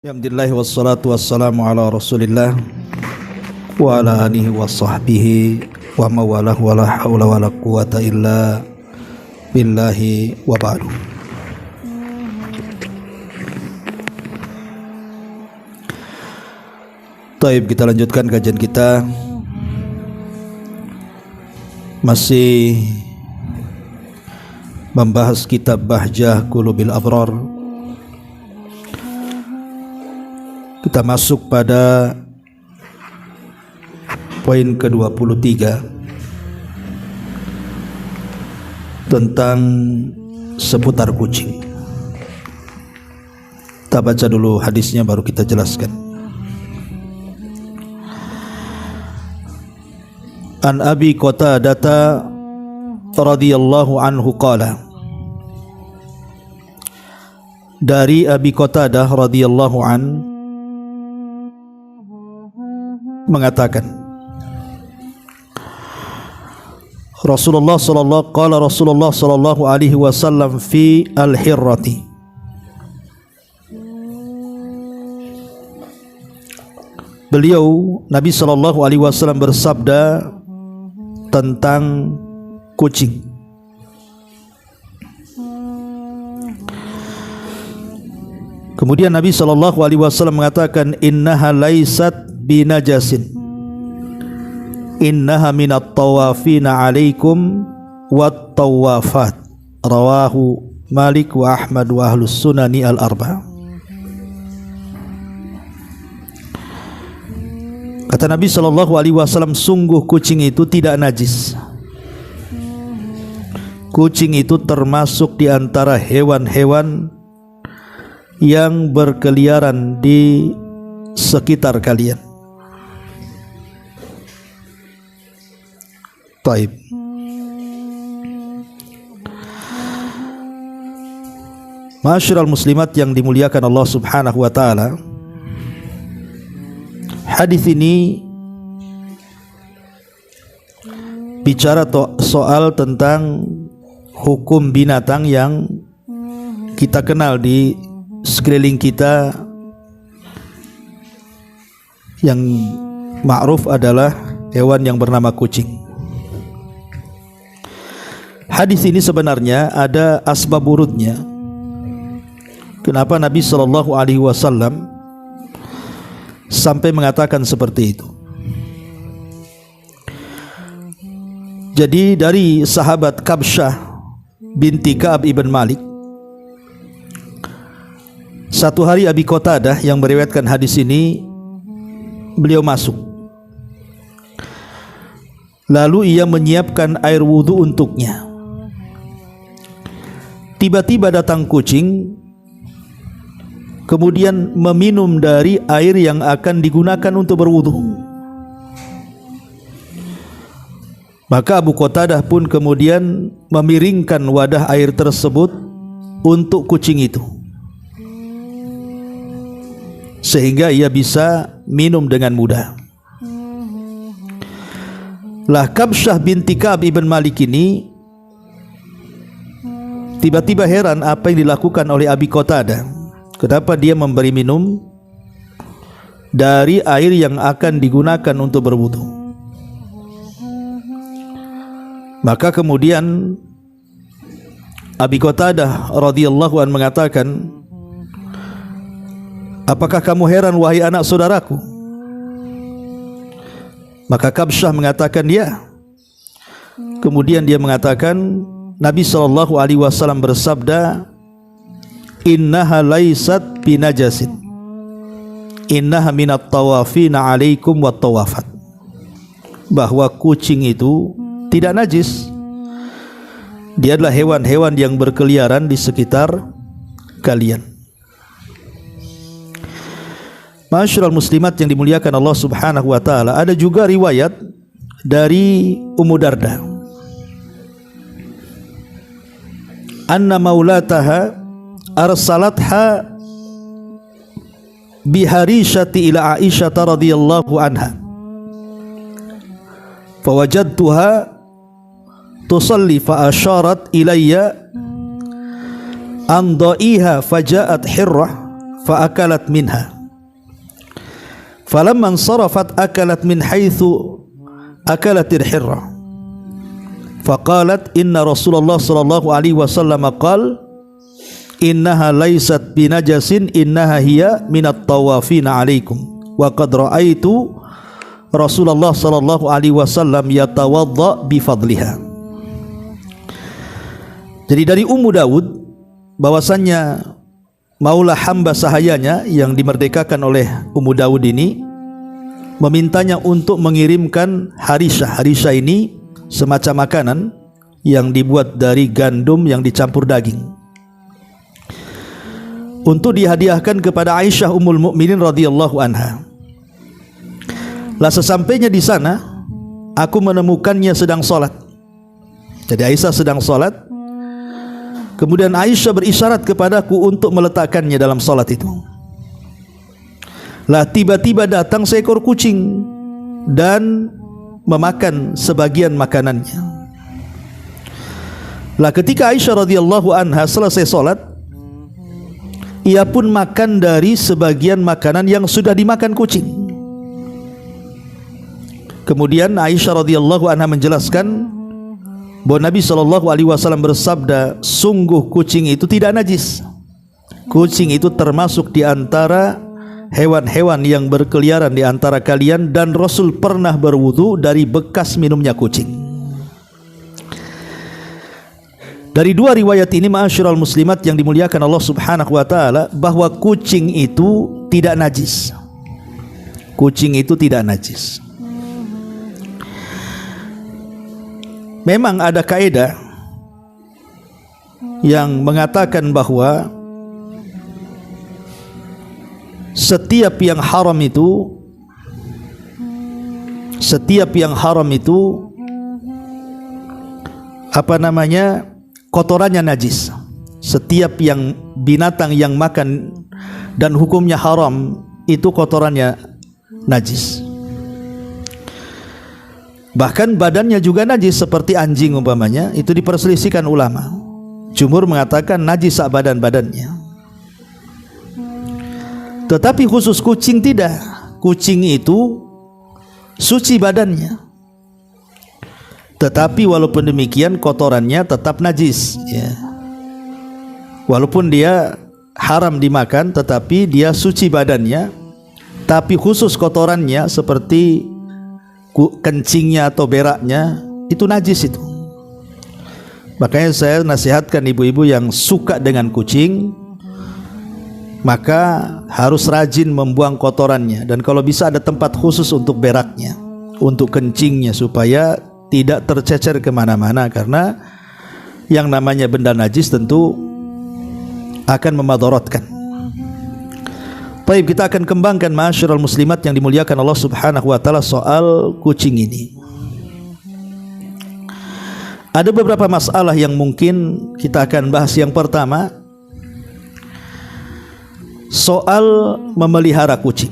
Alhamdulillah wassalatu wassalamu ala rasulillah wa ala alihi wa sahbihi wa mawalah wa la hawla wa la quwata illa billahi wa ba'du. Taib, kita lanjutkan kajian kita. Masih membahas kitab Bahjah Qulubil Abrar. Kita masuk pada poin ke-23 tentang seputar kucing. Kita baca dulu hadisnya baru kita jelaskan. An Abi Qatadah radhiyallahu anhu qala, dari Abi Qatadah radhiyallahu anhu mengatakan, Rasulullah sallallahu alaihi wasallam fi al-hirrati, beliau Nabi sallallahu alaihi wasallam bersabda tentang kucing. Kemudian Nabi sallallahu alaihi wasallam mengatakan, innaha laysat binajasin, innaha minat tawafina alaikum wat tawafat. Rawahu Malik wa Ahmad wa ahlus sunani al-arba'. Kata Nabi sallallahu alaihi wasallam, sungguh kucing itu tidak najis. Kucing itu termasuk di antara hewan-hewan yang berkeliaran di sekitar kalian. Taib. Ma'asyiral muslimat yang dimuliakan Allah Subhanahu wa taala, hadis ini bicara soal tentang hukum binatang yang kita kenal di sekeliling kita, yang ma'ruf adalah hewan yang bernama kucing. Hadis ini sebenarnya ada asbab urutnya. Kenapa Nabi sallallahu alaihi wasallam sampai mengatakan seperti itu? Jadi dari sahabat Kabsyah binti Ka'ab ibn Malik, satu hari Abi Qatadah yang meriwayatkan hadis ini, beliau masuk. Lalu ia menyiapkan air wudhu untuknya. Tiba-tiba datang kucing, kemudian meminum dari air yang akan digunakan untuk berwudhu. Maka Abu Qatadah pun kemudian memiringkan wadah air tersebut untuk kucing itu, sehingga ia bisa minum dengan mudah. Lah Kabsyah binti Ka'ab ibn Malik ini tiba-tiba heran apa yang dilakukan oleh Abi Qatadah. Kenapa dia memberi minum dari air yang akan digunakan untuk berwudu? Maka kemudian Abi Qatadah radhiyallahu anhu mengatakan, apakah kamu heran wahai anak saudaraku? Maka Kabsyah mengatakan ya. Kemudian dia mengatakan, Nabi sallallahu alaihi wasallam bersabda, innaha laysat binajasin, innaha minat tawafina alaikum wat tawafat. Bahwa kucing itu tidak najis. Dia adalah hewan-hewan yang berkeliaran di sekitar kalian. Ma'asyiral muslimat yang dimuliakan Allah Subhanahu wa taala, ada juga riwayat dari Ummu Darda, anna maulataha arsalatha biharishati ila Aisyah radhiyallahu anha, fawajadtuha tusalli fa asharat ilayya an dha'iha faja'at hirrah fa akalat minha. Falamma ansarafat akalat min haitsu akalatil hirra. Faqalat inna Rasulullah sallallahu alaihi wasallam qala innaha laysat binajasin innaha hiya minat tawafina alaikum wa qad ra'aitu Rasulullah sallallahu alaihi wasallam yatawadda bi fadliha. Jadi dari Ummu Daud bahwasannya maulah hamba sahayanya yang dimerdekakan oleh Ummu Daud ini memintanya untuk mengirimkan harisah. Harisah ini semacam makanan yang dibuat dari gandum yang dicampur daging untuk dihadiahkan kepada Aisyah Ummul Mukminin radhiyallahu anha. Lah sesampainya di sana aku menemukannya sedang salat. Jadi Aisyah sedang salat. Kemudian Aisyah berisyarat kepadaku untuk meletakkannya dalam salat itu. Lah tiba-tiba datang seekor kucing dan memakan sebagian makanannya. Lah ketika Aisyah radhiyallahu anha selesai salat, ia pun makan dari sebagian makanan yang sudah dimakan kucing. Kemudian Aisyah radhiyallahu anha menjelaskan bahwa Nabi SAW bersabda, sungguh kucing itu tidak najis. Kucing itu termasuk di antara hewan-hewan yang berkeliaran di antara kalian, dan Rasul pernah berwudu dari bekas minumnya kucing. Dari dua riwayat ini, ma'asyiral muslimat yang dimuliakan Allah Subhanahu wa taala, bahwa kucing itu tidak najis. Kucing itu tidak najis. Memang ada kaidah yang mengatakan bahwa setiap yang haram itu kotorannya najis. Setiap yang binatang yang makan dan hukumnya haram itu kotorannya najis. Bahkan badannya juga najis, seperti anjing umpamanya, itu diperselisihkan ulama. Jumhur mengatakan najis sak badan-badannya. Tetapi khusus kucing tidak. Kucing itu suci badannya. Tetapi walaupun demikian kotorannya tetap najis, ya. Walaupun dia haram dimakan, tetapi dia suci badannya. Tapi khusus kotorannya seperti kencingnya atau beraknya itu najis itu. Makanya saya nasihatkan ibu-ibu yang suka dengan kucing, maka harus rajin membuang kotorannya, dan kalau bisa ada tempat khusus untuk beraknya, untuk kencingnya, supaya tidak tercecer kemana-mana, karena yang namanya benda najis tentu akan memadaratkan. Baik, kita akan kembangkan ma'asyiral muslimat yang dimuliakan Allah Subhanahu wa taala soal kucing ini. Ada beberapa masalah yang mungkin kita akan bahas. Yang pertama, soal memelihara kucing.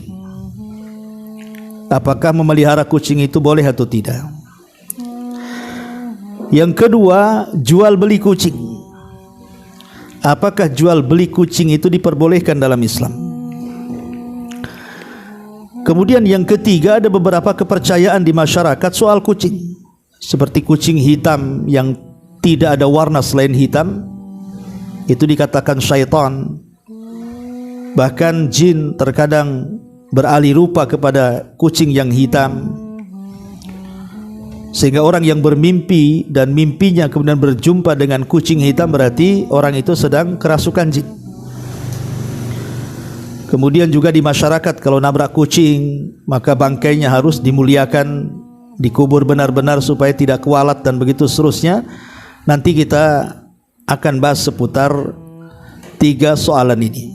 Apakah memelihara kucing itu boleh atau tidak? Yang kedua, jual beli kucing. Apakah jual beli kucing itu diperbolehkan dalam Islam? Kemudian yang ketiga, ada beberapa kepercayaan di masyarakat soal kucing, seperti kucing hitam yang tidak ada warna selain hitam, itu dikatakan syaitan. Bahkan jin terkadang beralih rupa kepada kucing yang hitam, sehingga orang yang bermimpi dan mimpinya kemudian berjumpa dengan kucing hitam, berarti orang itu sedang kerasukan jin. Kemudian juga di masyarakat, kalau nabrak kucing maka bangkainya harus dimuliakan, dikubur benar-benar supaya tidak kualat, dan begitu seterusnya. Nanti kita akan bahas seputar tiga soalan ini.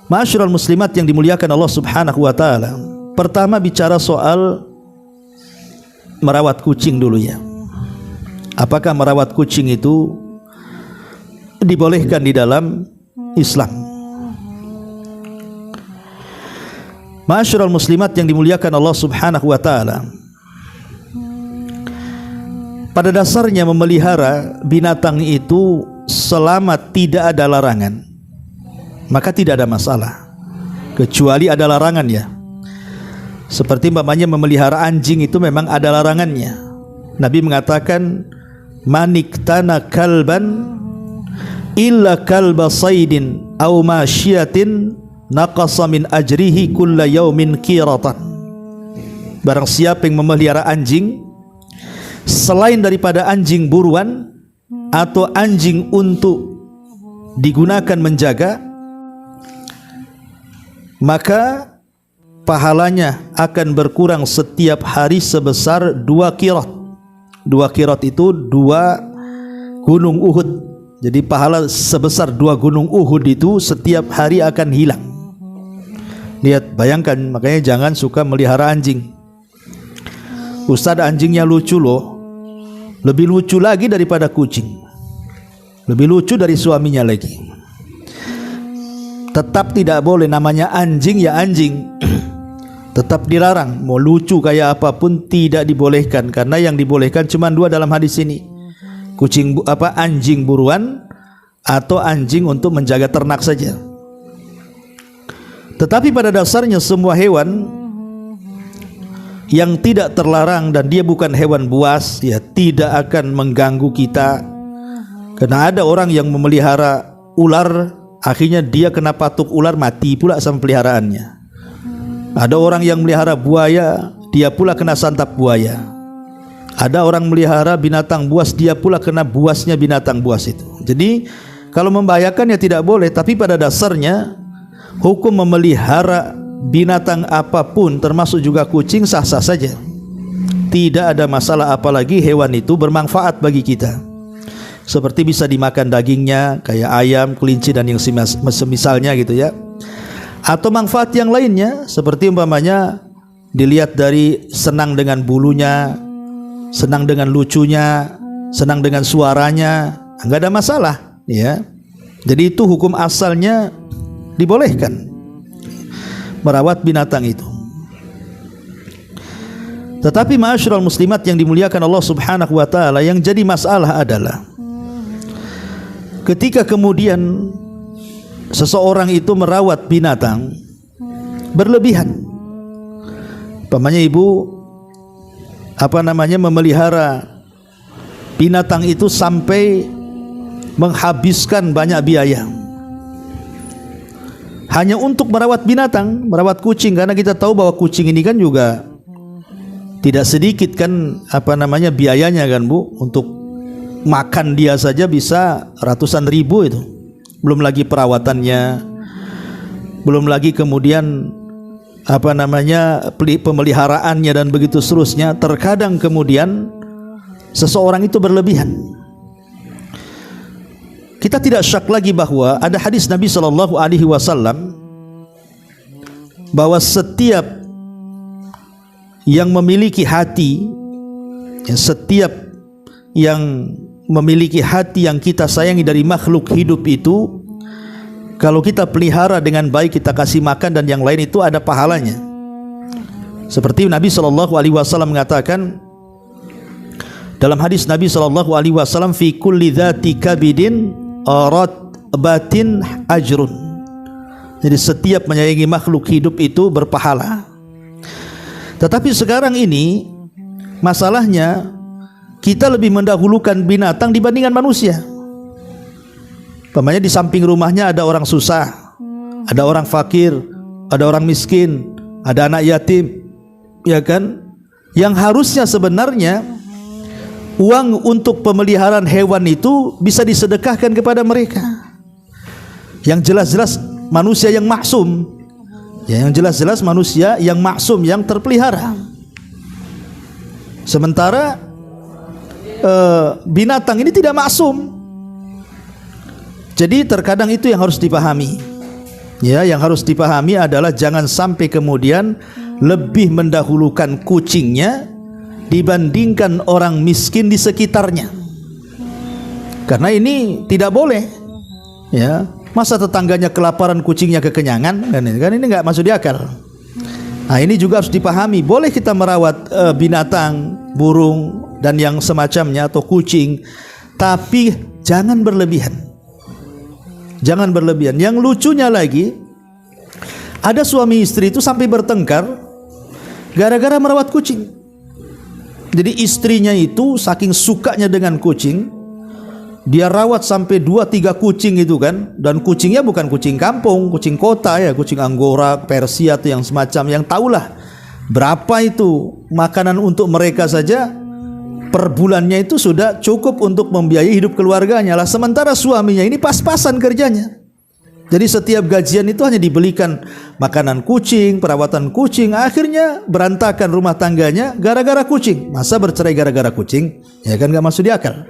Ma'asyiral muslimat yang dimuliakan Allah Subhanahu wa taala, pertama bicara soal merawat kucing dulu ya. Apakah merawat kucing itu dibolehkan di dalam Islam? Ma'asyiral muslimat yang dimuliakan Allah Subhanahu wa taala, pada dasarnya memelihara binatang itu selama tidak ada larangan, maka tidak ada masalah, kecuali ada larangannya. Seperti umpamanya memelihara anjing itu memang ada larangannya. Nabi mengatakan, maniktana kalban illa kalba saydin aw masyiatin naqasa min ajrihi kulla yaumin qiratan. Barang siapa yang memelihara anjing selain daripada anjing buruan atau anjing untuk digunakan menjaga, maka pahalanya akan berkurang setiap hari sebesar 2 qirat. 2 qirat itu 2 gunung Uhud. Jadi pahala sebesar 2 gunung Uhud itu setiap hari akan hilang. Lihat, bayangkan, makanya jangan suka melihara anjing. Ustaz, anjingnya lucu loh. Lebih lucu lagi daripada kucing. Lebih lucu dari suaminya lagi. Tetap tidak boleh, namanya anjing ya anjing. Tetap dilarang. Mau lucu kayak apapun tidak dibolehkan, karena yang dibolehkan cuma 2 dalam hadis ini. Anjing buruan atau anjing untuk menjaga ternak saja. Tetapi pada dasarnya semua hewan yang tidak terlarang dan dia bukan hewan buas, ya tidak akan mengganggu kita. Karena ada orang yang memelihara ular, akhirnya dia kena patuk ular, mati pula sama peliharaannya. Ada orang yang melihara buaya, dia pula kena santap buaya. Ada orang melihara binatang buas, dia pula kena buasnya binatang buas itu. Jadi kalau membahayakan ya tidak boleh. Tapi pada dasarnya hukum memelihara binatang apapun, termasuk juga kucing, sah-sah saja. Tidak ada masalah, apalagi hewan itu bermanfaat bagi kita. Seperti bisa dimakan dagingnya, kayak ayam, kelinci dan yang semisalnya gitu ya. Atau manfaat yang lainnya, seperti umpamanya dilihat dari senang dengan bulunya, senang dengan lucunya, senang dengan suaranya, enggak ada masalah ya. Jadi itu hukum asalnya dibolehkan merawat binatang itu. Tetapi ma'asyiral muslimat yang dimuliakan Allah Subhanahu wa taala, yang jadi masalah adalah ketika kemudian seseorang itu merawat binatang berlebihan. Umpamanya ibu memelihara binatang itu sampai menghabiskan banyak biaya hanya untuk merawat binatang, merawat kucing, karena kita tahu bahwa kucing ini kan juga tidak sedikit kan biayanya kan Bu. Untuk makan dia saja bisa ratusan ribu itu. Belum lagi perawatannya, belum lagi kemudian pemeliharaannya dan begitu seterusnya. Terkadang kemudian seseorang itu berlebihan. Kita tidak syak lagi bahwa ada hadis Nabi SAW bahwa setiap yang memiliki hati, setiap yang memiliki hati yang kita sayangi dari makhluk hidup itu, kalau kita pelihara dengan baik, kita kasih makan dan yang lain, itu ada pahalanya. Seperti Nabi SAW mengatakan dalam hadis Nabi SAW, fi kulli dzati kabidin batin ajrun. Jadi setiap menyayangi makhluk hidup itu berpahala. Tetapi sekarang ini masalahnya kita lebih mendahulukan binatang dibandingkan manusia. Umpamanya di samping rumahnya ada orang susah, ada orang fakir, ada orang miskin, ada anak yatim, ya kan? Yang harusnya sebenarnya uang untuk pemeliharaan hewan itu bisa disedekahkan kepada mereka. Yang jelas-jelas manusia yang maksum, ya, yang jelas-jelas manusia yang maksum, yang terpelihara. Sementara binatang ini tidak maksum. Jadi terkadang itu yang harus dipahami. Ya, yang harus dipahami adalah jangan sampai kemudian lebih mendahulukan kucingnya dibandingkan orang miskin di sekitarnya. Karena ini tidak boleh. Ya, masa tetangganya kelaparan, kucingnya kekenyangan, kan ini enggak masuk di akal. Nah, ini juga harus dipahami. Boleh kita merawat binatang, burung dan yang semacamnya atau kucing, tapi jangan berlebihan. Jangan berlebihan. Yang lucunya lagi, ada suami istri itu sampai bertengkar gara-gara merawat kucing. Jadi istrinya itu saking sukanya dengan kucing, dia rawat sampai 2-3 kucing itu kan. Dan kucingnya bukan kucing kampung, kucing kota ya, kucing Anggora, Persia atau yang semacam, yang tahulah berapa itu makanan untuk mereka saja per bulannya itu sudah cukup untuk membiayai hidup keluarganya lah. Sementara suaminya ini pas-pasan kerjanya. Jadi setiap gajian itu hanya dibelikan makanan kucing, perawatan kucing. Akhirnya berantakan rumah tangganya gara-gara kucing. Masa bercerai gara-gara kucing? Ya kan gak masuk di akal.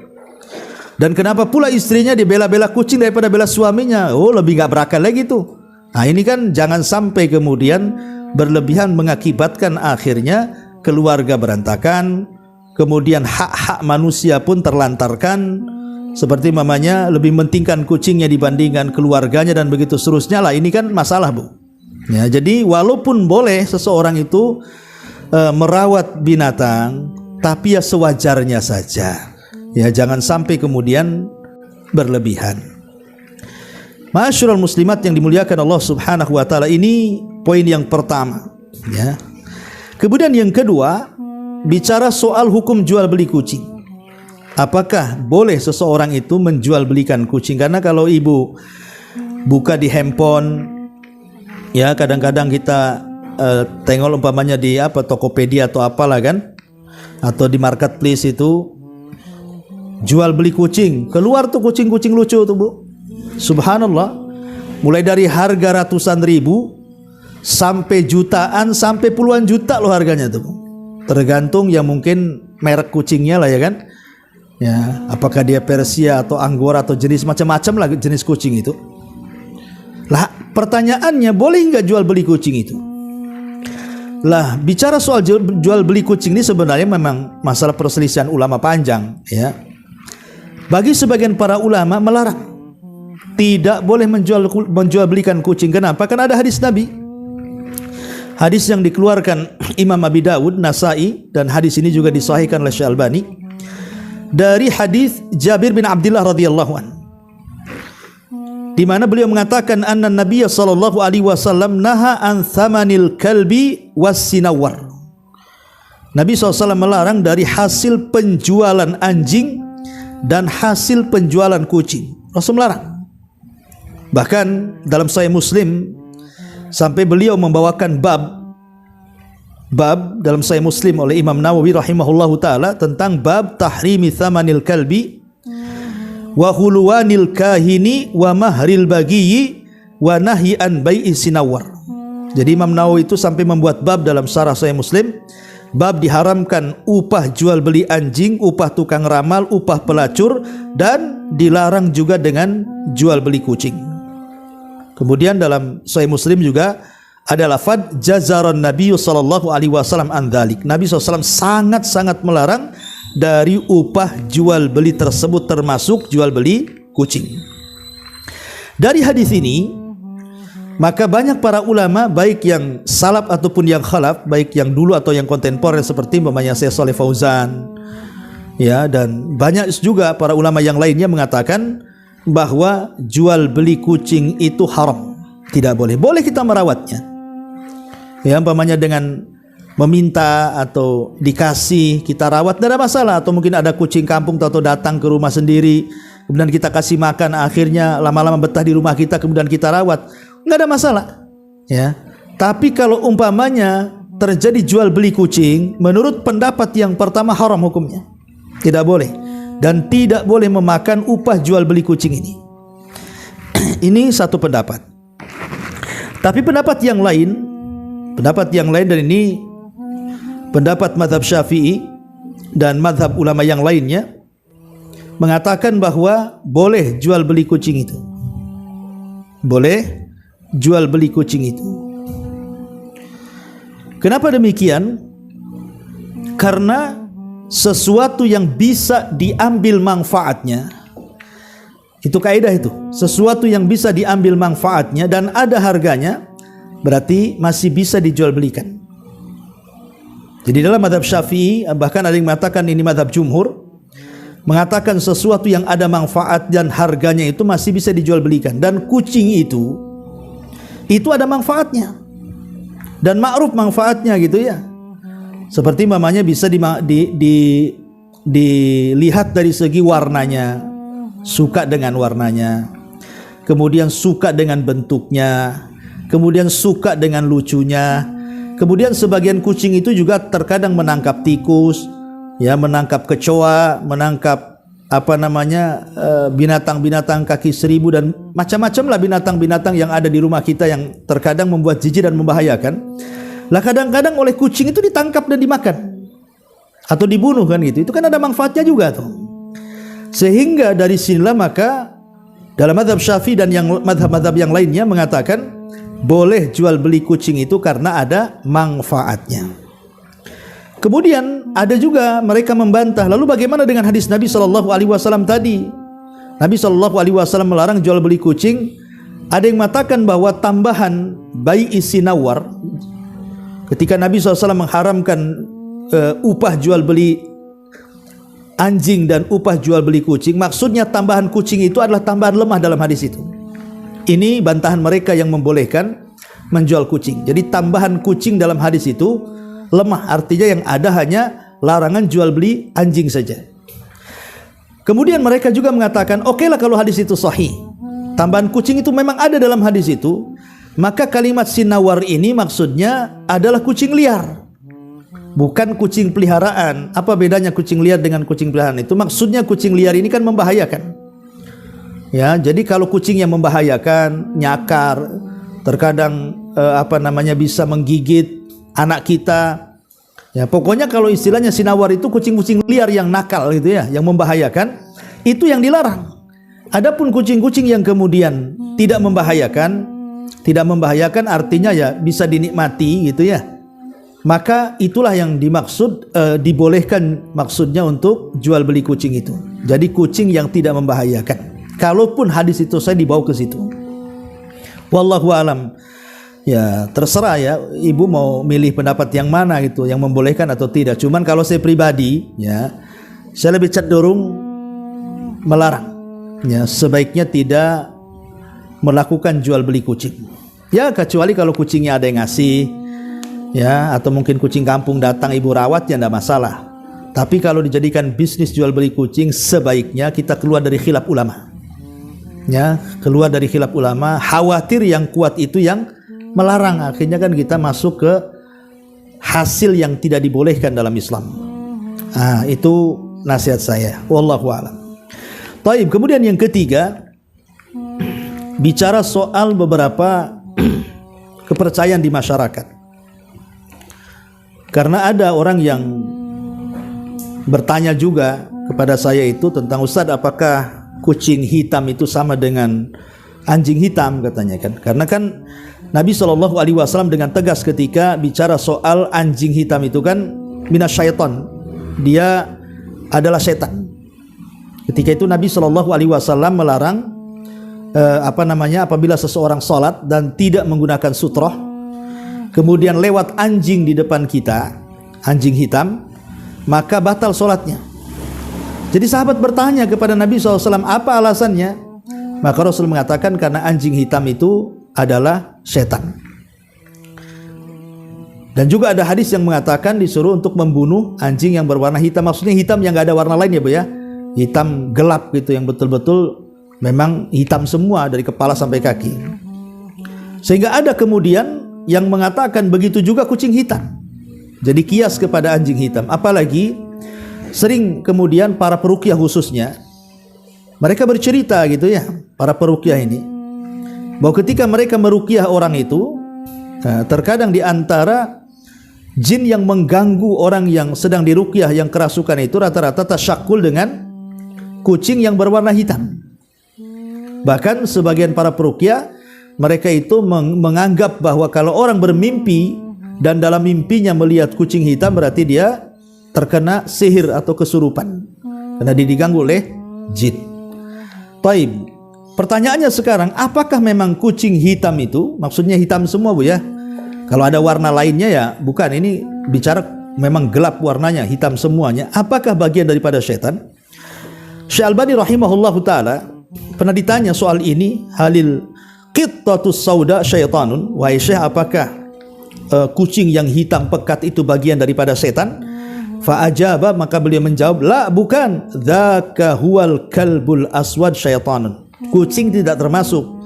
Dan kenapa pula istrinya dibela-bela kucing daripada bela suaminya? Oh, lebih gak berakal lagi tuh. Nah ini kan jangan sampai kemudian berlebihan mengakibatkan akhirnya keluarga berantakan, kemudian hak-hak manusia pun terlantarkan. Seperti mamanya lebih mementingkan kucingnya dibandingkan keluarganya dan begitu seterusnya lah. Ini kan masalah, Bu. Ya, jadi walaupun boleh seseorang itu merawat binatang, tapi ya sewajarnya saja. Ya, jangan sampai kemudian berlebihan. Ma'asyiral muslimat yang dimuliakan Allah Subhanahu wa taala, ini poin yang pertama, ya. Kemudian yang kedua, bicara soal hukum jual beli kucing. Apakah boleh seseorang itu menjual belikan kucing? Karena kalau ibu buka di handphone, ya kadang-kadang kita tengok umpamanya di Tokopedia atau apalah kan, atau di marketplace itu jual beli kucing, keluar tuh kucing-kucing lucu tuh, Bu. Subhanallah, mulai dari harga ratusan ribu sampai jutaan, sampai puluhan juta loh harganya tuh, Bu. Tergantung ya mungkin merek kucingnya lah ya kan. Ya, apakah dia Persia atau Anggora atau jenis macam-macam lah jenis kucing itu. Lah, pertanyaannya boleh nggak jual beli kucing itu? Lah, bicara soal jual beli kucing ini sebenarnya memang masalah perselisihan ulama panjang, ya. Bagi sebagian para ulama melarang, tidak boleh menjual belikan kucing. Kenapa? Karena ada hadis Nabi. Hadis yang dikeluarkan Imam Abi Dawud, Nasai, dan hadis ini juga disahihkan oleh Syekh Albani. Dari hadis Jabir bin Abdullah radhiyallahu an, di mana beliau mengatakan anna Nabiy sallallahu alaihi wasallam naha an thamanil kalbi was sinawar. Nabi SAW melarang dari hasil penjualan anjing dan hasil penjualan kucing. Rasul melarang. Bahkan dalam Sahih Muslim sampai beliau membawakan bab dalam Sahih Muslim oleh Imam Nawawi rahimahullahu taala tentang bab tahrimi thamanil kalbi wa huluwanil kahini wa mahril bagiyyi wa nahyi an bai'i sinawar. Jadi Imam Nawawi itu sampai membuat bab dalam syarah Sahih Muslim, bab diharamkan upah jual beli anjing, upah tukang ramal, upah pelacur, dan dilarang juga dengan jual beli kucing. Kemudian dalam Sahih Muslim juga ada lafaz jazaran Nabi sallallahu alaihi wasallam an dzalik. Nabi SAW sangat-sangat melarang dari upah jual beli tersebut, termasuk jual beli kucing. Dari hadis ini maka banyak para ulama, baik yang salaf ataupun yang khalaf, baik yang dulu atau yang kontemporer seperti umpamanya Syekh Shalih Fauzan, ya, dan banyak juga para ulama yang lainnya mengatakan bahwa jual beli kucing itu haram, tidak boleh. Boleh kita merawatnya, ya, umpamanya dengan meminta atau dikasih kita rawat, tidak ada masalah. Atau mungkin ada kucing kampung atau datang ke rumah sendiri, kemudian kita kasih makan, akhirnya lama-lama betah di rumah kita, kemudian kita rawat, nggak ada masalah, ya. Tapi kalau umpamanya terjadi jual beli kucing, menurut pendapat yang pertama haram hukumnya, tidak boleh, dan tidak boleh memakan upah jual beli kucing ini. Ini satu pendapat. Tapi pendapat yang lain dan ini pendapat mazhab Syafi'i dan mazhab ulama yang lainnya, mengatakan bahwa boleh jual beli kucing itu. Boleh jual beli kucing itu. Kenapa demikian? Karena sesuatu yang bisa diambil manfaatnya, itu kaidah itu, sesuatu yang bisa diambil manfaatnya dan ada harganya, berarti masih bisa dijual belikan. Jadi dalam mazhab Syafi'i, bahkan ada yang mengatakan ini mazhab jumhur, mengatakan sesuatu yang ada manfaat dan harganya itu masih bisa dijual belikan, dan kucing itu ada manfaatnya dan ma'ruf manfaatnya gitu ya. Seperti mamanya bisa dilihat dari segi warnanya, suka dengan warnanya, kemudian suka dengan bentuknya, kemudian suka dengan lucunya. Kemudian sebagian kucing itu juga terkadang menangkap tikus, ya, menangkap kecoa, menangkap binatang-binatang kaki seribu dan macam-macam lah binatang-binatang yang ada di rumah kita yang terkadang membuat jijik dan membahayakan. Lah kadang-kadang oleh kucing itu ditangkap dan dimakan atau dibunuh kan gitu. Itu kan ada manfaatnya juga tuh. Sehingga dari sinilah maka dalam mazhab Syafi'i dan yang mazhab-mazhab yang lainnya mengatakan boleh jual beli kucing itu karena ada manfaatnya. Kemudian ada juga mereka membantah, lalu bagaimana dengan hadis Nabi SAW tadi? Nabi SAW melarang jual beli kucing. Ada yang mengatakan bahwa tambahan bai'i sinawar, ketika Nabi SAW mengharamkan upah jual beli anjing dan upah jual beli kucing, maksudnya tambahan kucing itu adalah tambahan lemah dalam hadis itu. Ini bantahan mereka yang membolehkan menjual kucing. Jadi tambahan kucing dalam hadis itu lemah, artinya yang ada hanya larangan jual beli anjing saja. Kemudian mereka juga mengatakan, oke lah kalau hadis itu sahih, tambahan kucing itu memang ada dalam hadis itu, maka kalimat sinawar ini maksudnya adalah kucing liar, bukan kucing peliharaan. Apa bedanya kucing liar dengan kucing peliharaan itu? Maksudnya kucing liar ini kan membahayakan. Ya, jadi kalau kucing yang membahayakan, nyakar, terkadang bisa menggigit anak kita. Ya, pokoknya kalau istilahnya sinawar itu kucing-kucing liar yang nakal gitu ya, yang membahayakan, itu yang dilarang. Adapun kucing-kucing yang kemudian tidak membahayakan artinya ya bisa dinikmati gitu ya. Maka itulah yang dimaksud dibolehkan maksudnya untuk jual beli kucing itu. Jadi kucing yang tidak membahayakan. Kalaupun hadis itu saya dibawa ke situ. Wallahu alam. Ya, terserah ya, ibu mau milih pendapat yang mana gitu, yang membolehkan atau tidak. Cuman kalau saya pribadi, ya, saya lebih cenderung melarang. Ya, sebaiknya tidak melakukan jual beli kucing. Ya, kecuali kalau kucingnya ada yang ngasih, ya, atau mungkin kucing kampung datang ibu rawat, ya tidak masalah. Tapi kalau dijadikan bisnis jual beli kucing, sebaiknya kita keluar dari khilaf ulama. Ya, keluar dari khilaf ulama. Khawatir yang kuat itu yang melarang, akhirnya kan kita masuk ke hasil yang tidak dibolehkan dalam Islam. Itu nasihat saya. Wallahu a'lam. Taib. Kemudian yang ketiga, bicara soal beberapa kepercayaan di masyarakat. Karena ada orang yang bertanya juga kepada saya itu tentang, Ustaz, apakah kucing hitam itu sama dengan anjing hitam, katanya kan. Karena kan Nabi SAW dengan tegas ketika bicara soal anjing hitam itu kan minasyaiton, dia adalah setan. Ketika itu Nabi SAW melarang apabila seseorang sholat dan tidak menggunakan sutroh, kemudian lewat anjing di depan kita, anjing hitam, maka batal sholatnya. Jadi sahabat bertanya kepada Nabi SAW, apa alasannya? Maka Rasul mengatakan karena anjing hitam itu adalah setan. Dan juga ada hadis yang mengatakan disuruh untuk membunuh anjing yang berwarna hitam. Maksudnya hitam yang gak ada warna lain ya Bu ya, hitam gelap gitu, yang betul-betul memang hitam semua dari kepala sampai kaki. Sehingga ada kemudian yang mengatakan begitu juga kucing hitam, jadi kias kepada anjing hitam. Apalagi sering kemudian para peruqyah khususnya mereka bercerita gitu ya, para peruqyah ini, bahwa ketika mereka meruqyah orang itu, terkadang di antara jin yang mengganggu orang yang sedang diruqyah yang kerasukan itu rata-rata tasyakul dengan kucing yang berwarna hitam. Bahkan sebagian para peruqyah mereka itu menganggap bahwa kalau orang bermimpi dan dalam mimpinya melihat kucing hitam berarti dia terkena sihir atau kesurupan, karena dia diganggu oleh jin. Taib. Pertanyaannya sekarang, apakah memang kucing hitam itu maksudnya hitam semua Bu ya? Kalau ada warna lainnya ya bukan, ini bicara memang gelap warnanya, hitam semuanya. Apakah bagian daripada setan? Syekh Albani rahimahullahu taala pernah ditanya soal ini, halil qittatus sauda syaitanun, wahai Syekh, apakah kucing yang hitam pekat itu bagian daripada setan? Fa ajaba, maka beliau menjawab, la, bukan, dzaka huwal kalbul aswad syaitanun. Kucing tidak termasuk.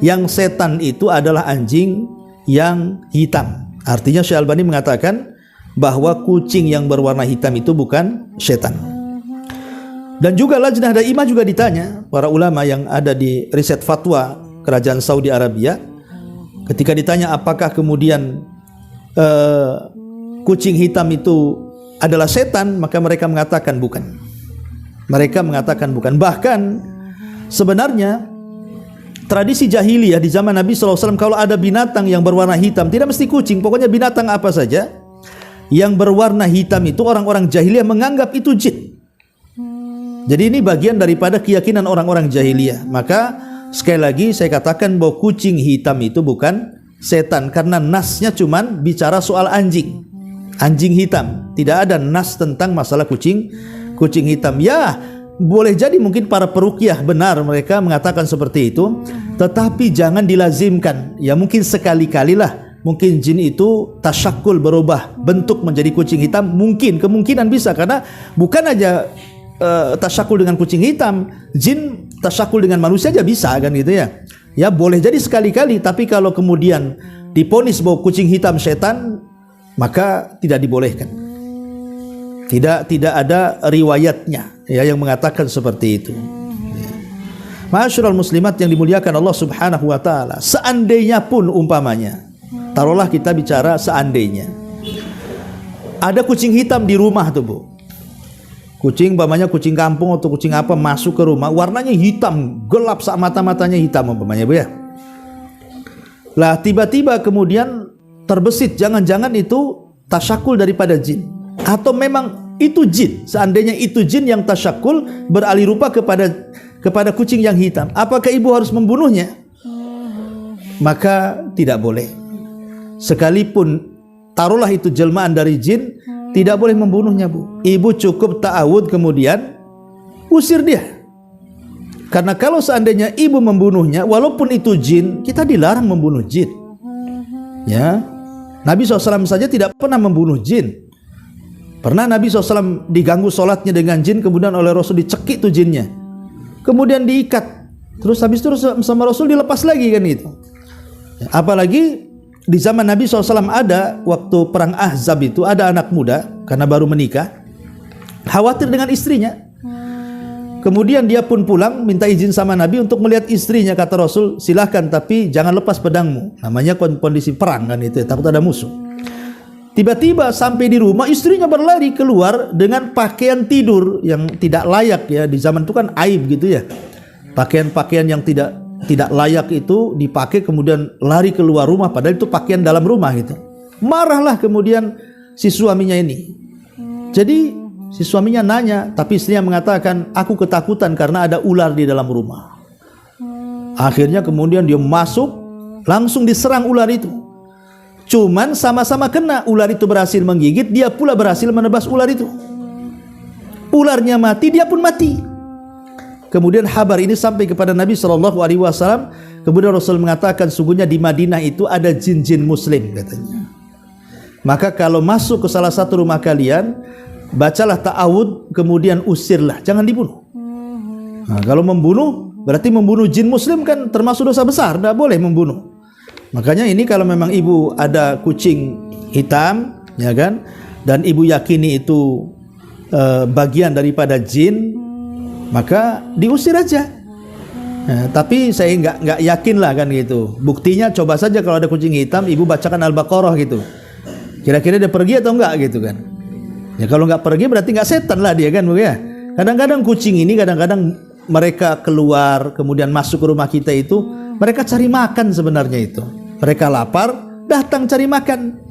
Yang setan itu adalah anjing yang hitam. Artinya Syekh Albani mengatakan bahwa kucing yang berwarna hitam itu bukan setan. Dan juga Lajnah Daimah juga ditanya, para ulama yang ada di riset fatwa kerajaan Saudi Arabia, ketika ditanya apakah kemudian kucing hitam itu adalah setan, maka mereka mengatakan bukan. Mereka mengatakan bukan. Bahkan sebenarnya tradisi jahiliyah di zaman Nabi SAW, kalau ada binatang yang berwarna hitam, tidak mesti kucing, pokoknya binatang apa saja yang berwarna hitam itu orang-orang jahiliyah menganggap itu jin. Jadi ini bagian daripada keyakinan orang-orang jahiliyah. Maka sekali lagi saya katakan bahwa kucing hitam itu bukan setan, karena nasnya cuman bicara soal anjing hitam. Tidak ada nas tentang masalah kucing hitam. Ya, boleh jadi mungkin para peruqyah benar mereka mengatakan seperti itu, tetapi jangan dilazimkan. Ya mungkin sekali-kalilah. Mungkin jin itu tasyakul, berubah bentuk menjadi kucing hitam, kemungkinan bisa, karena bukan aja tasyakul dengan kucing hitam, jin tasyakul dengan manusia aja bisa kan gitu ya. Ya boleh jadi sekali-kali, tapi kalau kemudian diponis bahwa kucing hitam setan, maka tidak dibolehkan. Tidak ada riwayatnya ya yang mengatakan seperti itu. Ma'asyiral muslimat yang dimuliakan Allah Subhanahu wa taala, seandainya pun umpamanya, taruhlah kita bicara seandainya ada kucing hitam di rumah tuh Bu. Kucing umpamanya kucing kampung atau kucing apa masuk ke rumah, warnanya hitam, gelap, sak mata-matanya hitam umpamanya Bu ya. Lah tiba-tiba kemudian terbesit, jangan-jangan itu tasyakul daripada jin, atau memang itu jin. Seandainya itu jin yang tasyakul beralih rupa kepada kucing yang hitam, apakah ibu harus membunuhnya? Maka tidak boleh. Sekalipun taruhlah itu jelmaan dari jin, tidak boleh membunuhnya Bu. Ibu cukup ta'awud kemudian usir dia. Karena kalau seandainya ibu membunuhnya, walaupun itu jin, kita dilarang membunuh jin. Ya, Nabi SAW saja tidak pernah membunuh jin. Pernah Nabi SAW diganggu sholatnya dengan jin, kemudian oleh Rasul dicekik tuh jinnya, kemudian diikat, terus habis itu sama Rasul dilepas lagi kan itu. Apalagi di zaman Nabi SAW ada waktu perang Ahzab itu ada anak muda karena baru menikah, khawatir dengan istrinya. Kemudian dia pun pulang minta izin sama Nabi untuk melihat istrinya. Kata Rasul, silahkan tapi jangan lepas pedangmu. Namanya kondisi perang kan itu, takut ada musuh. Tiba-tiba sampai di rumah, istrinya berlari keluar dengan pakaian tidur yang tidak layak ya. Di zaman itu kan aib gitu ya. Pakaian-pakaian yang tidak layak itu dipakai, kemudian lari keluar rumah, padahal itu pakaian dalam rumah gitu. Marahlah kemudian si suaminya ini. Jadi si suaminya nanya, tapi istrinya mengatakan, aku ketakutan karena ada ular di dalam rumah. Akhirnya kemudian dia masuk, langsung diserang ular itu. Cuman sama-sama kena, ular itu berhasil menggigit, dia pula berhasil menebas ular itu. Ularnya mati, dia pun mati. Kemudian kabar ini sampai kepada Nabi SAW. Kemudian Rasul mengatakan, sungguhnya di Madinah itu ada jin-jin muslim katanya. Maka kalau masuk ke salah satu rumah kalian, bacalah ta'awud, kemudian usirlah, jangan dibunuh. Nah, kalau membunuh berarti membunuh jin muslim kan termasuk dosa besar, tidak boleh membunuh. Makanya ini kalau memang ibu ada kucing hitam ya kan, dan ibu yakini itu bagian daripada jin, maka diusir aja. Nah, tapi saya nggak yakin lah kan gitu. Buktinya coba saja kalau ada kucing hitam, ibu bacakan Al-Baqarah gitu, kira-kira dia pergi atau enggak gitu kan. Ya kalau nggak pergi berarti nggak setan lah dia kan Bu ya. Kadang-kadang kucing ini kadang-kadang mereka keluar kemudian masuk ke rumah kita itu, mereka cari makan sebenarnya itu. Mereka lapar, datang cari makan.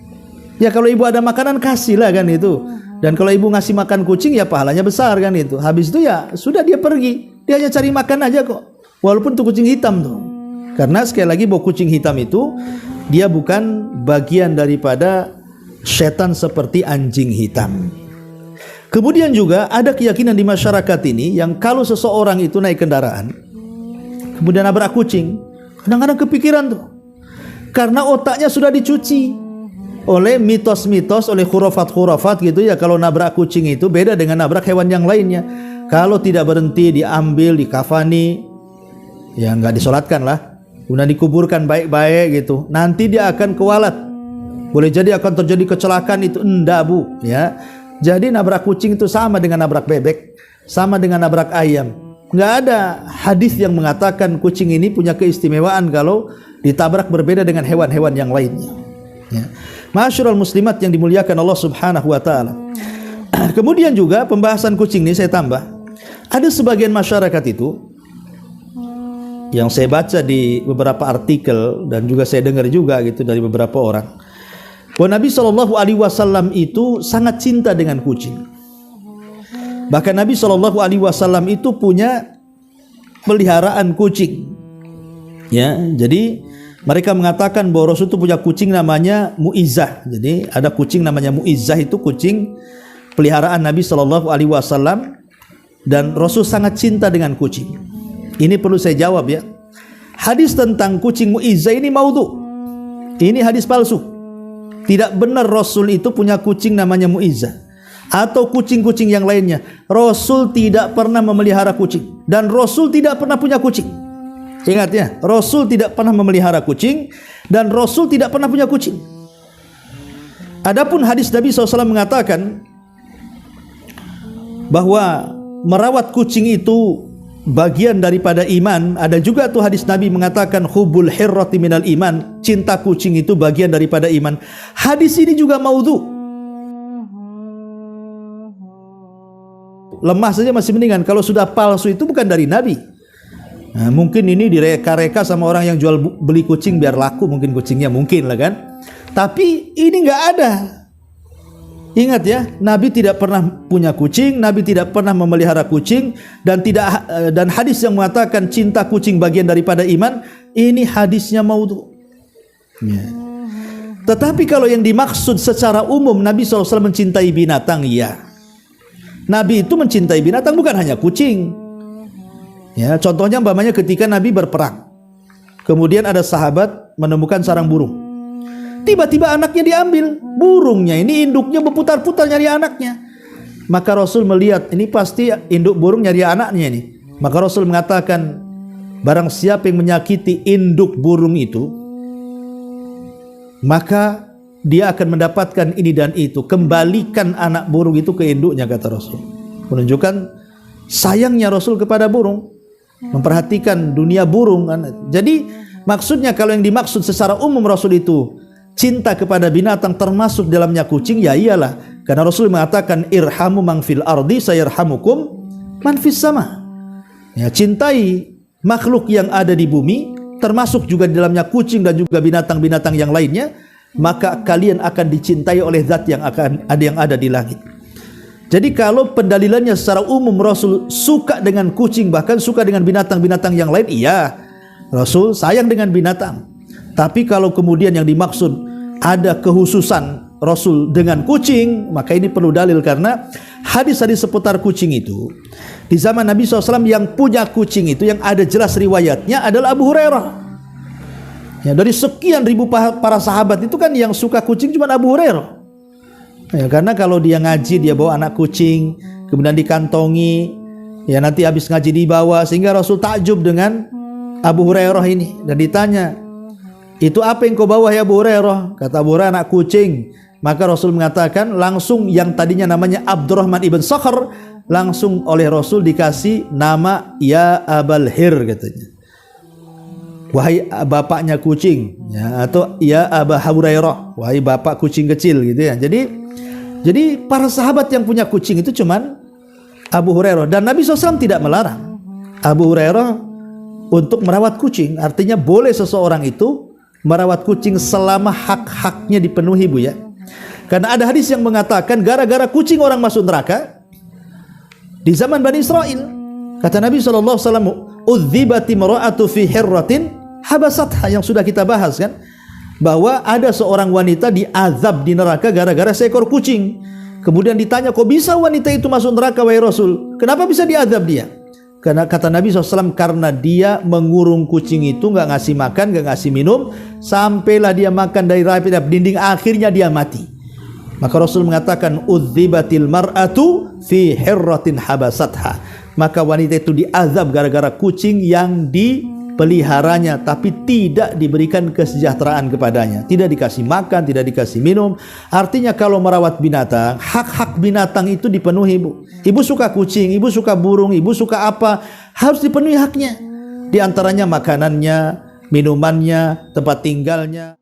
Ya kalau ibu ada makanan kasihlah kan itu. Dan kalau ibu ngasih makan kucing ya pahalanya besar kan itu. Habis itu ya sudah dia pergi. Dia hanya cari makan aja kok. Walaupun itu kucing hitam tuh. Karena sekali lagi bahwa kucing hitam itu dia bukan bagian daripada setan seperti anjing hitam. Kemudian juga ada keyakinan di masyarakat ini yang kalau seseorang itu naik kendaraan kemudian nabrak kucing, kadang-kadang kepikiran tuh, karena otaknya sudah dicuci oleh mitos-mitos, oleh khurafat-khurafat gitu ya. Kalau nabrak kucing itu beda dengan nabrak hewan yang lainnya. Kalau tidak berhenti, diambil, dikafani, ya nggak disolatkan lah, kemudian dikuburkan baik-baik gitu, nanti dia akan kualat. Boleh jadi akan terjadi kecelakaan itu, enggak bu ya. Jadi nabrak kucing itu sama dengan nabrak bebek, sama dengan nabrak ayam. Nggak ada hadis yang mengatakan kucing ini punya keistimewaan kalau ditabrak berbeda dengan hewan-hewan yang lainnya ya. Ma'asyiral muslimat yang dimuliakan Allah subhanahu wa ta'ala. Kemudian juga pembahasan kucing ini saya tambah, ada sebagian masyarakat itu yang saya baca di beberapa artikel dan juga saya dengar juga gitu dari beberapa orang, bahwa Nabi SAW itu sangat cinta dengan kucing. Bahkan Nabi SAW itu punya peliharaan kucing ya. Jadi mereka mengatakan bahwa Rasul itu punya kucing namanya Mu'izzah. Jadi ada kucing namanya Mu'izzah, itu kucing peliharaan Nabi SAW, dan Rasul sangat cinta dengan kucing. Ini perlu saya jawab ya, hadis tentang kucing Mu'izzah ini maudhu, ini hadis palsu. Tidak benar Rasul itu punya kucing namanya Mu'izzah atau kucing-kucing yang lainnya. Rasul tidak pernah memelihara kucing dan Rasul tidak pernah punya kucing. Ingat ya, Rasul tidak pernah memelihara kucing dan Rasul tidak pernah punya kucing. Adapun hadis Nabi SAW mengatakan bahwa merawat kucing itu bagian daripada iman. Ada juga tuh hadis Nabi mengatakan hubbul hirrati minal iman, cinta kucing itu bagian daripada iman. Hadis ini juga maudhu, lemah saja masih mendingan. Kalau sudah palsu itu bukan dari Nabi. Nah, mungkin ini direka-reka sama orang yang jual beli kucing biar laku, mungkin kucingnya, mungkin lah kan. Tapi ini nggak ada. Ingat ya, Nabi tidak pernah punya kucing, Nabi tidak pernah memelihara kucing, dan hadis yang mengatakan cinta kucing bagian daripada iman, ini hadisnya maudhu. Ya. Tetapi kalau yang dimaksud secara umum Nabi SAW mencintai binatang, ya. Nabi itu mencintai binatang, bukan hanya kucing. Ya, contohnya umpamanya ketika Nabi berperang, kemudian ada sahabat menemukan sarang burung. Tiba-tiba anaknya diambil, burungnya ini induknya berputar-putar nyari anaknya. Maka Rasul melihat ini pasti induk burung nyari anaknya ini. Maka Rasul mengatakan, barang siapa yang menyakiti induk burung itu, maka dia akan mendapatkan ini dan itu. Kembalikan anak burung itu ke induknya, kata Rasul. Menunjukkan sayangnya Rasul kepada burung, memperhatikan dunia burung. Jadi maksudnya kalau yang dimaksud secara umum Rasul itu cinta kepada binatang, termasuk dalamnya kucing, ya iyalah. Karena Rasul mengatakan irhamu man fil ardi sayarhamukum man fis sama. Ya, cintai makhluk yang ada di bumi, termasuk juga di dalamnya kucing dan juga binatang-binatang yang lainnya, maka kalian akan dicintai oleh zat yang ada di langit. Jadi kalau pendalilannya secara umum Rasul suka dengan kucing, bahkan suka dengan binatang-binatang yang lain, iya, Rasul sayang dengan binatang. Tapi kalau kemudian yang dimaksud ada kekhususan Rasul dengan kucing, maka ini perlu dalil, karena hadis-hadis seputar kucing itu di zaman Nabi SAW yang punya kucing itu, yang ada jelas riwayatnya adalah Abu Hurairah. Ya, dari sekian ribu para sahabat itu kan yang suka kucing cuma Abu Hurairah. Ya, karena kalau dia ngaji, dia bawa anak kucing, kemudian dikantongi, ya nanti habis ngaji dibawa, sehingga Rasul takjub dengan Abu Hurairah ini. Dan ditanya, itu apa yang kau bawa ya Abu Hurairah? Kata Abu Hurairah, anak kucing. Maka Rasul mengatakan, langsung yang tadinya namanya Abdurrahman ibn Sakhr, langsung oleh Rasul dikasih nama Ya Abal Hir, katanya, wahai bapaknya kucing, ya, atau ya Aba Hurairah, wahai bapak kucing kecil, gitu ya. Jadi para sahabat yang punya kucing itu cuman Abu Hurairah, dan Nabi SAW tidak melarang Abu Hurairah untuk merawat kucing. Artinya boleh seseorang itu merawat kucing selama hak-haknya dipenuhi, Bu ya. Karena ada hadis yang mengatakan gara-gara kucing orang masuk neraka di zaman Bani Israel. Kata Nabi SAW, udzibati mar'atu fi hirratin habasatha, yang sudah kita bahas kan, bahwa ada seorang wanita diazab di neraka gara-gara seekor kucing. Kemudian ditanya, kok bisa wanita itu masuk neraka wahai Rasul? Kenapa bisa diazab dia? Karena kata Nabi SAW, karena dia mengurung kucing itu, nggak ngasih makan, nggak ngasih minum, sampailah dia makan dari rapi dinding, akhirnya dia mati. Maka Rasul mengatakan, udzibatil mar'atu fi hirratin habasatha. Maka wanita itu diazab gara-gara kucing yang dipeliharanya, tapi tidak diberikan kesejahteraan kepadanya, tidak dikasih makan, tidak dikasih minum. Artinya kalau merawat binatang, hak-hak binatang itu dipenuhi, Bu. Ibu suka kucing, ibu suka burung, ibu suka apa, harus dipenuhi haknya. Di antaranya makanannya, minumannya, tempat tinggalnya.